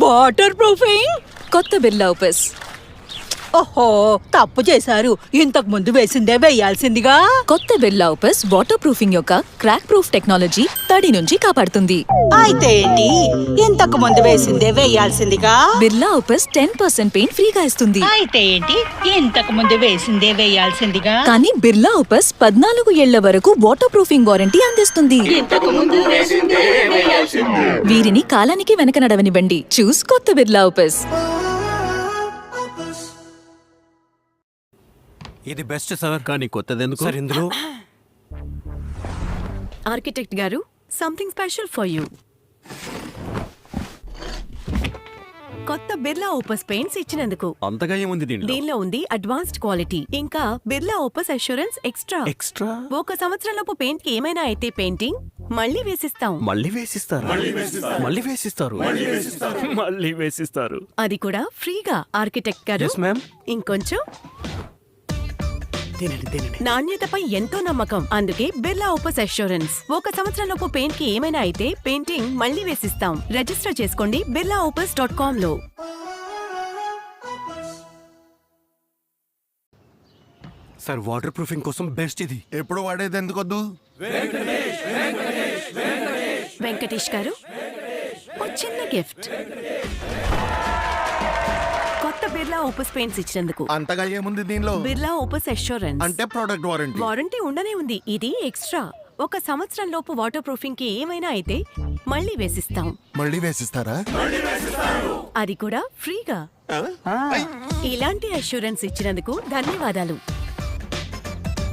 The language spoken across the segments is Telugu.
వాటర్ ప్రూఫింగ్ కొత్త బిర్లా ఓపస్. ఓహో, తప్పు చేశారు. ఇంతకు ముందు వేసిందే వేయాల్సిందిగా. కొత్త బిర్లా ఓపస్ వాటర్ ప్రూఫింగ్ యొక్క క్రాక్ ప్రూఫ్ టెక్నాలజీ తడి నుంచి కాపాడుతుంది. అయితే ఏంటి, ఇంతకు ముందు వేసిందే వేయాల్సిందిగా. బిర్లా ఓపస్ 10% పెయింట్ ఫ్రీగా ఇస్తుంది. అయితే ఏంటి, ఇంతకు ముందు వేసిందే వేయాల్సిందిగా. కానీ బిర్లా ఓపస్ 14 ఏళ్ల వరకు వాటర్ ప్రూఫింగ్ వారంటీ అందిస్తుంది. వీరిని కాలానికి వెనక నడవనివ్వండి. చూస్ కొత్త బిర్లా ఓపస్. ఇది బెస్ట్ సార్, కానీ కొత్తదెందుకు సార్? ఇందులో ఆర్కిటెక్ట్ గారు, సంథింగ్ స్పెషల్ ఫర్ యూ. కొత్త బిర్లా ఓపస్ పెయింట్స్ ఇచ్చినందుకు. అంతగా ఏముంది దీనిలో ఉంది అడ్వాన్స్డ్ క్వాలిటీ, ఇంకా బిర్లా ఓపస్ అష్యూరెన్స్ ఎక్స్ట్రా. 1 సంవత్సరంలోపు పెయింట్ కి ఏమైనా అయితే పెయింటింగ్ మళ్ళీ వేసిస్తాం. మళ్ళీ వేసిస్తారు. అది కూడా ఫ్రీగా. ఆర్కిటెక్ట్ గారు, ఇంకొంచెం. నాణ్యతపై ఎంతో నమ్మకం, అందుకే బిర్లా ఓపస్ అష్యూరెన్స్. 1 సంవత్సరంలోపు పెయింట్ కి ఏమైనా అయితే పెయింటింగ్ మళ్ళీ వేసిస్తాం. రిజిస్టర్ చేసుకోండి birlaopus.com లో. సార్, వాటర్ ప్రూఫింగ్ కోసం బెస్ట్ ఇది. ఎప్పుడు వాడేది ఎందుకొద్దు? వెంకటేష్ గారు, ఓ చిన్న గిఫ్ట్. కొత్త బిర్లా ఓపస్ పెయింట్స్ ఇచ్చినందుకు. అంతగా ఏముంది దీనిలో? బిర్లా ఓపస్ అష్యూరెన్స్ అంటే ప్రొడక్ట్ వారంటీ. వారంటీ ఉండనే ఉంది. ఇది ఎక్స్ట్రా. 1 సంవత్సరం లోపు వాటర్ ప్రూఫింగ్ కి ఏమైనా అయితే మళ్ళీ వేసిస్తాం. మళ్ళీ వేసిస్తారా? అది కూడా ఫ్రీగా. ఇలాంటి అష్యూరెన్స్ ఇచ్చినందుకు ధన్యవాదాలు.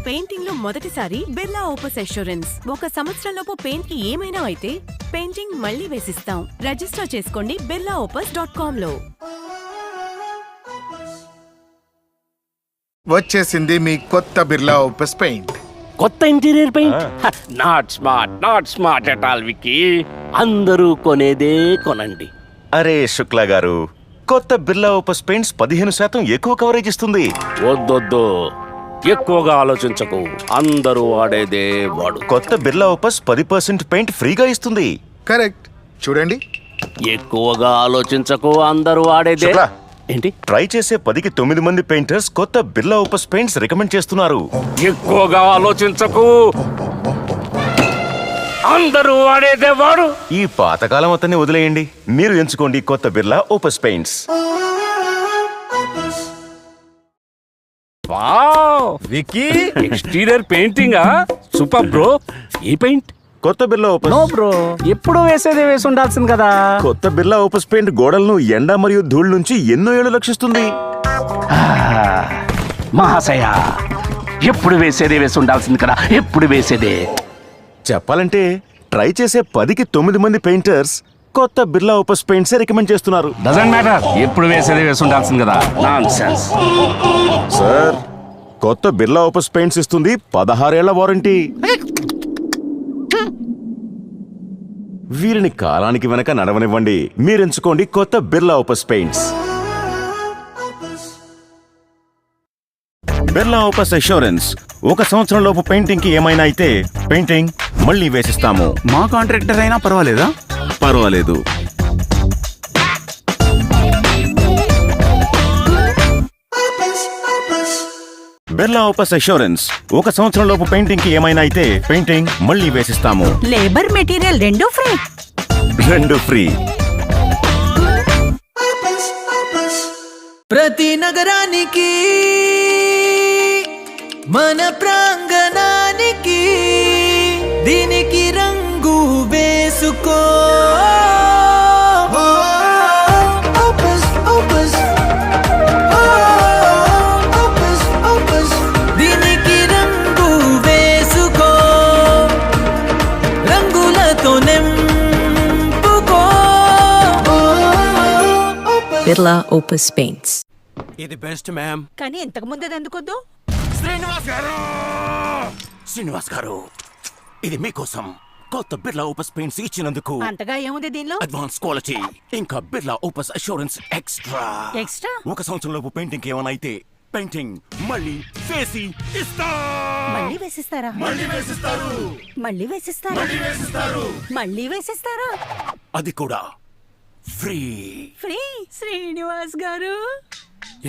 పెయింటింగ్ లో మొదటిసారి బిర్లా ఓపస్ అష్యూరెన్స్. 1 సంవత్సరం లోపు పెయింట్ కి ఏమైనా అయితే పెయింటింగ్ మళ్ళీ వేసిస్తాం. రిజిస్టర్ చేసుకోండి birlaopus.com లో. వచ్చేసింది మీ కొత్త బిర్లా ఓపస్ పెయింట్. కొత్త interior paint. Not smart at all Vicky. అందరూ కొనేదే కొనండి. అరే శుక్లా గారు, కొత్త బిర్లా ఓపస్ పెయింట్స్ 15% ఎక్కువ కవరేజ్ ఇస్తుంది. వద్దొద్దు, ఎక్కువగా ఆలోచించకు. అందరూ వాడేదే వాడు. కొత్త బిర్లా ఓపస్ 10% పెయింట్ ఫ్రీగా ఇస్తుంది. కరెక్ట్. చూడండి, ఎక్కువగా ఆలోచించకు. అందరూ వాడేదే. శుక్లా, ఏంటి? ట్రై చేసే 10కి 9 మంది పెయింటర్స్ కొత్త బిర్లా ఓపస్ పెయింట్స్ రికమెండ్ చేస్తున్నారు. ఎక్కువగా ఆలోచించకు. అందరూ వాడేదే వాడు. ఈ పాతకాలం అతన్ని వదిలేయండి. మీరు ఎంచుకోండి కొత్త Birla Opus paints. Wow Vicky, exterior painting super bro. ఈ పెయింట్ కొత్త బిర్లా ఓపస్. నో బ్రో, ఎప్పుడు వేసేదే వేసి ఉండాల్సింది కదా. కొత్త బిర్లా ఓపస్ పెయింట్ గోడలను ఎండ మరియు ధూళి నుంచి ఎన్నో ఏళ్ళు రక్షిస్తుంది. మహాశయ, ఎప్పుడు వేసేదే వేసి ఉండాల్సింది కదా. ఎప్పుడు వేసేదే. చెప్పాలంటే ట్రై చేసే 10కి 9 మంది పెయింటర్స్ కొత్త బిర్లా ఓపస్ పెయింట్స్ రికమెండ్ చేస్తున్నారు. డజంట్ మ్యాటర్, ఎప్పుడు వేసేదే వేసి ఉండాల్సింది కదా. నాన్సెన్స్. సార్, కొత్త బిర్లా ఓపస్ పెయింట్స్ ఇస్తుంది 16 ఏళ్ల వారంటీ. వీరిని కాలానికి వెనక నడవనివ్వండి. మీరెంచుకోండి కొత్త Birla Opus paints. Birla opus assurance. 1 సంవత్సరం లోపు పెయింటింగ్ కి ఏమైనా అయితే పెయింటింగ్ మళ్ళీ వేసిస్తాము. మా కాంట్రాక్టర్ అయినా పర్వాలేదా? పర్వాలేదు. Birla opus assurance. 1 సంవత్సరం లోపు పెయింటింగ్ కి ఏమైనా అయితే పెయింటింగ్ మళ్ళీ వేసిస్తాము. లేబర్ మెటీరియల్ రెండు ఫ్రీ. ప్రతి నగరానికి మన ప్రాంగణానికి దీనికి రంగు వేసుకో. దీనికి రంగు వేసుకో, రంగులతో నింపుకో. Birla Opus paints. ఇది బెస్ట్ మ్యామ్. కానీ ఇంతకు ముందు ఎందుకొద్దు? శ్రీనివాస్ గారు, ఇది మీకోసం. కొత్త బిర్లా ఓపస్ పెయింట్స్ ఇచ్చినందుకు. అంతగా ఏముంది దీనిలో? అడ్వాన్స్ క్వాలిటీ, ఇంకా బిర్లా ఓపస్ అష్యూరెన్స్ ఎక్స్ట్రా. 1 సంవత్సరం లోపు పెయింటింగ్ ఏమైనా అయితే పెయింటింగ్ మళ్ళీ వేసి ఇస్తా. మళ్ళీ వేసిస్తారా? మళ్ళీ వేసిస్తారా? మళ్ళీ వేసిస్తారు. మళ్ళీ వేసిస్తారా? అది కూడా free. Srinivas garu,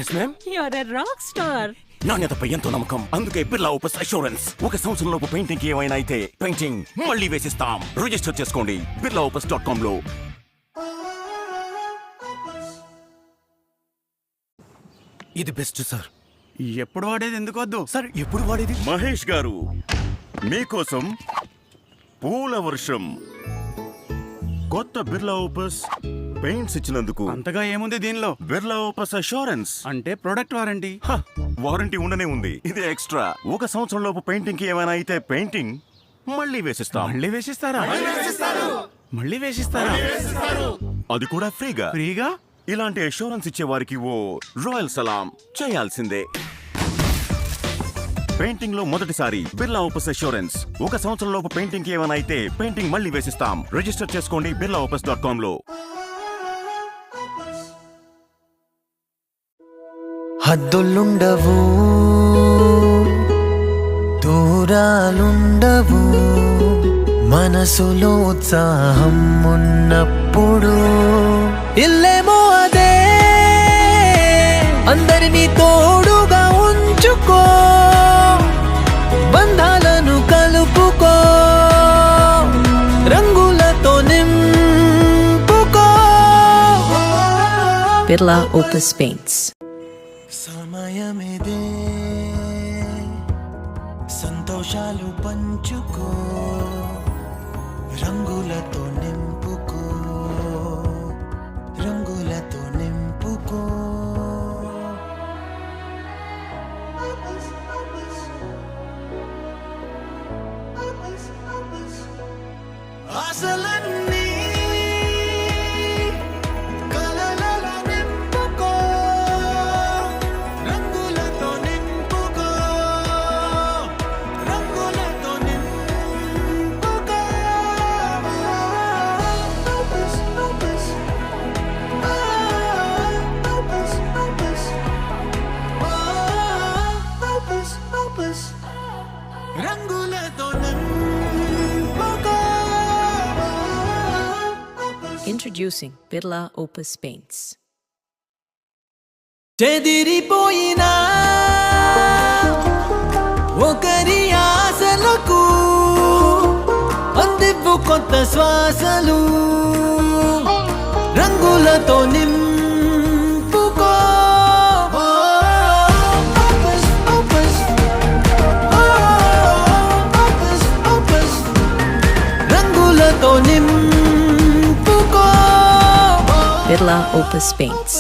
yes ma'am. You're a rock star. నాణ్యతపై ఎంతో నమ్మకం, అందుకే బిర్లా ఓపస్ అష్యూరెన్స్. ఒక సంవత్సరంలోపు పెయింటింగ్ కి ఏమైనా అయితే పెయింటింగ్ మళ్ళీ వేసిస్తాం. రిజిస్టర్ చేసుకోండి birlaopus.com లో. ఇది బెస్ట్ సార్. ఎప్పుడు వాడేది ఎందుకు వద్దు సార్ ఎప్పుడు వాడేది? మహేష్ గారు మీకోసం పూల వర్షం కొత్త బిర్లా ఓపస్ పెయింట్స్ ఇచ్చినందుకు. అంతగా ఏముంది దీనిలో? బిర్లా ఓపస్ అష్యూరెన్స్ అంటే ప్రొడక్ట్ వారంటీ. వారంటీ ఉండనే ఉంది, ఇది ఎక్స్ట్రా. ఒక సంవత్సరం లోపు పెయింటింగ్ కి ఏమైనా అయితే పెయింటింగ్ మళ్ళీ వేసిస్తాం. మళ్ళీ వేసిస్తారా? మళ్ళీ వేసిస్తారా? అది కూడా ఫ్రీగా. ఫ్రీగా? ఇలాంటి అష్యూరెన్స్ ఇచ్చే వారికి ఓ రాయల్ సలాం చేయాల్సిందే. పెయింటింగ్ లో మొదటిసారి బిర్లా ఓపస్ అష్యూరెన్స్. ఒక సంవత్సరం లోపు పెయింటింగ్ కి ఏమైనా అయితే పెయింటింగ్ మళ్ళీ వేసిస్తాం. రిజిస్టర్ చేసుకోండి birlaopus.com లో. హద్దులుండవు, దూరాలుండవు, మనసులో ఉత్సాహం ఉన్నప్పుడు ఇల్లేమో అదే, అందరినీ తోడుగా ఉంచుకో, బంధాలను కలుపుకో, రంగులతో నింపుకో. Birla Opus paints. సమయమిదే, సంతోషాలు పంచుకో, రంగులతో నింపుకో, రంగులతో నింపుకో. ఆశలన్నీ కలలలో నింపుకో, రంగులతో నింపుకో, రంగులతో నింపుకో. Opus, opus. Opus, opus. Opus, opus. రంగులతో నింపుకో. Introducing Birla Opus Paints. చెదిరిపోయినా ఒకరి ఆశలకు అందివ్వు కొత్త శ్వాసలు, రంగులతో నింపుకో. Opus, opus. Opus, opus. రంగులతో నింపుకో. Birla Opus Paints.